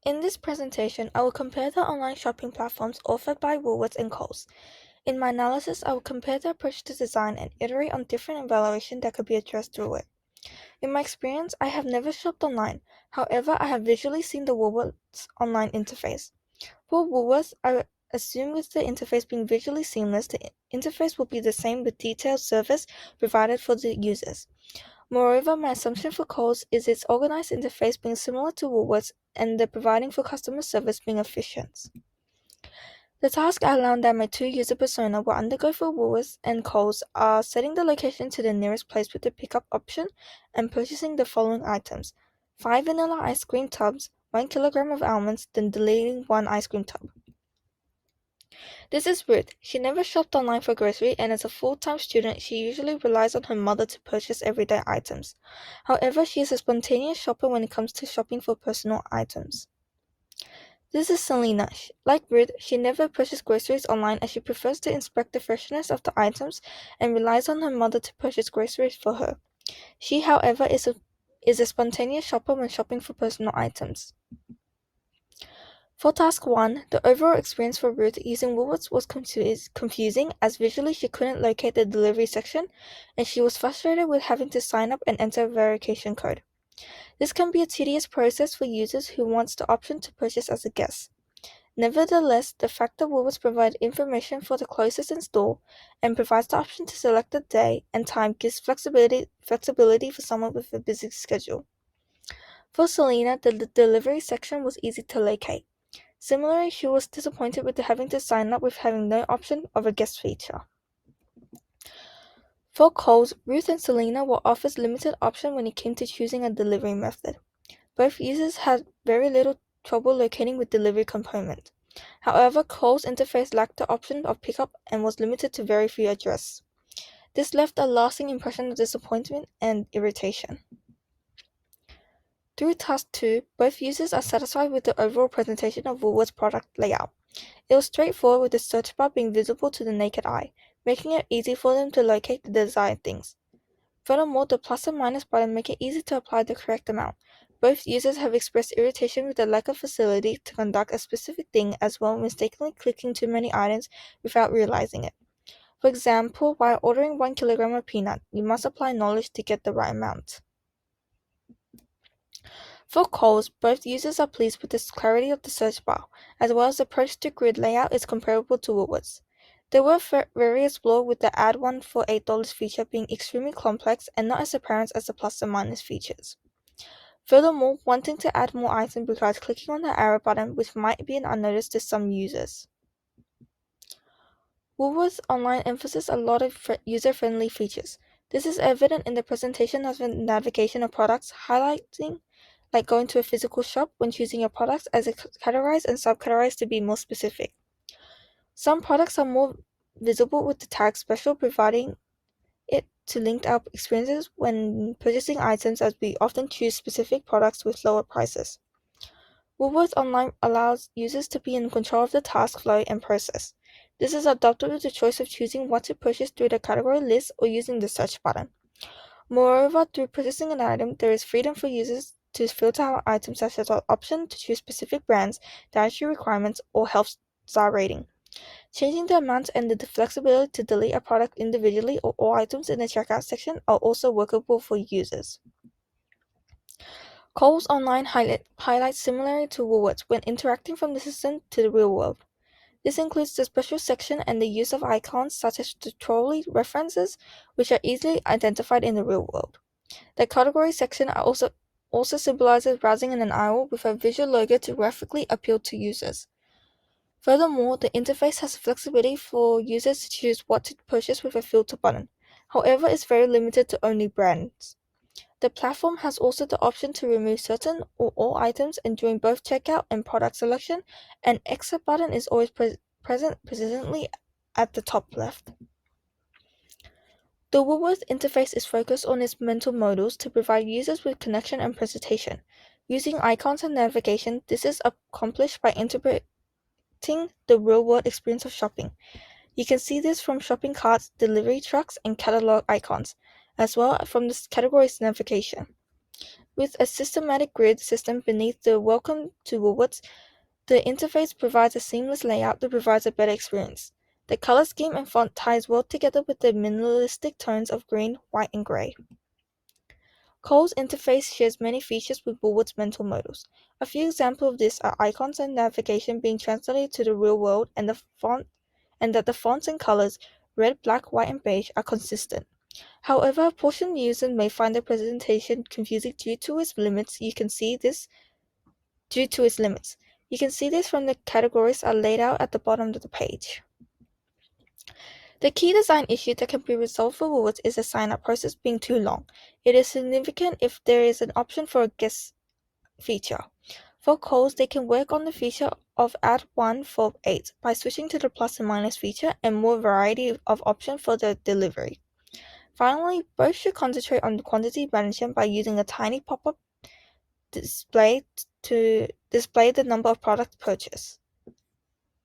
In this presentation, I will compare the online shopping platforms offered by Woolworths and Coles. In my analysis, I will compare the approach to design and iterate on different evaluations that could be addressed through it. In my experience, I have never shopped online. However, I have visually seen the Woolworths online interface. For Woolworths, I assume with the interface being visually seamless, the interface will be the same with detailed service provided for the users. Moreover, my assumption for Coles is its organized interface being similar to Woolworths and the providing for customer service being efficient. The task outlined that my two user persona will undergo for Woolworths and Coles are setting the location to the nearest place with the pickup option and purchasing the following items: 5 vanilla ice cream tubs, 1 kilogram of almonds, then deleting 1 ice cream tub. This is Ruth. She never shopped online for grocery, and as a full-time student, she usually relies on her mother to purchase everyday items. However, she is a spontaneous shopper when it comes to shopping for personal items. This is Selena. Like Ruth, she never purchases groceries online as she prefers to inspect the freshness of the items and relies on her mother to purchase groceries for her. She, however, is a spontaneous shopper when shopping for personal items. For task 1, the overall experience for Ruth using Woolworths was confusing as visually she couldn't locate the delivery section and she was frustrated with having to sign up and enter a verification code. This can be a tedious process for users who wants the option to purchase as a guest. Nevertheless, the fact that Woolworths provides information for the closest in store and provides the option to select the day and time gives flexibility for someone with a busy schedule. For Selena, the delivery section was easy to locate. Similarly, she was disappointed with having to sign up with having no option of a guest feature. For Coles, Ruth and Selena were offered limited option when it came to choosing a delivery method. Both users had very little trouble locating with delivery component. However, Coles' interface lacked the option of pickup and was limited to very few addresses. This left a lasting impression of disappointment and irritation. Through task 2, both users are satisfied with the overall presentation of Woolworths' product layout. It was straightforward with the search bar being visible to the naked eye, making it easy for them to locate the desired things. Furthermore, the plus and minus button make it easy to apply the correct amount. Both users have expressed irritation with the lack of facility to conduct a specific thing as well, mistakenly clicking too many items without realizing it. For example, while ordering 1 kilogram of peanut, you must apply knowledge to get the right amount. For Coles, both users are pleased with the clarity of the search bar, as well as the approach to grid layout is comparable to Woolworths. There were various flaws with the add one for $8 feature being extremely complex and not as apparent as the plus and minus features. Furthermore, wanting to add more items requires clicking on the arrow button, which might be unnoticed to some users. Woolworths Online emphasizes a lot of user-friendly features. This is evident in the presentation of the navigation of products, highlighting like going to a physical shop when choosing your products as categorized and subcategorized to be more specific. Some products are more visible with the tag special, providing it to link our experiences when purchasing items as we often choose specific products with lower prices. Woolworths Online allows users to be in control of the task flow and process. This is adapted with the choice of choosing what to purchase through the category list or using the search button. Moreover, through purchasing an item, there is freedom for users to filter out items such as the option to choose specific brands, dietary requirements, or health star rating. Changing the amount and the flexibility to delete a product individually or all items in the checkout section are also workable for users. Coles Online highlights similarly to Woolworths when interacting from the system to the real world. This includes the special section and the use of icons such as the trolley references, which are easily identified in the real world. The category section also symbolizes browsing in an aisle with a visual logo to graphically appeal to users. Furthermore, the interface has flexibility for users to choose what to purchase with a filter button. However, it's very limited to only brands. The platform has also the option to remove certain or all items and during both checkout and product selection, an exit button is always present persistently at the top left. The Woolworths interface is focused on its mental models to provide users with connection and presentation. Using icons and navigation, this is accomplished by interpreting the real-world experience of shopping. You can see this from shopping carts, delivery trucks, and catalog icons, as well as from the categories navigation. With a systematic grid system beneath the Welcome to Woolworths, the interface provides a seamless layout that provides a better experience. The color scheme and font ties well together with the minimalistic tones of green, white, and gray. Cole's interface shares many features with Woolworth's mental models. A few examples of this are icons and navigation being translated to the real world, and that the fonts and colors red, black, white, and beige are consistent. However, a portion of users may find the presentation confusing due to its limits. You can see this from the categories are laid out at the bottom of the page. The key design issue that can be resolved for Woolworths is the sign-up process being too long. It is significant if there is an option for a guest feature. For Coles, they can work on the feature of Add 1 for 8 by switching to the plus and minus feature and more variety of options for the delivery. Finally, both should concentrate on quantity management by using a tiny pop-up display to display the number of products purchased.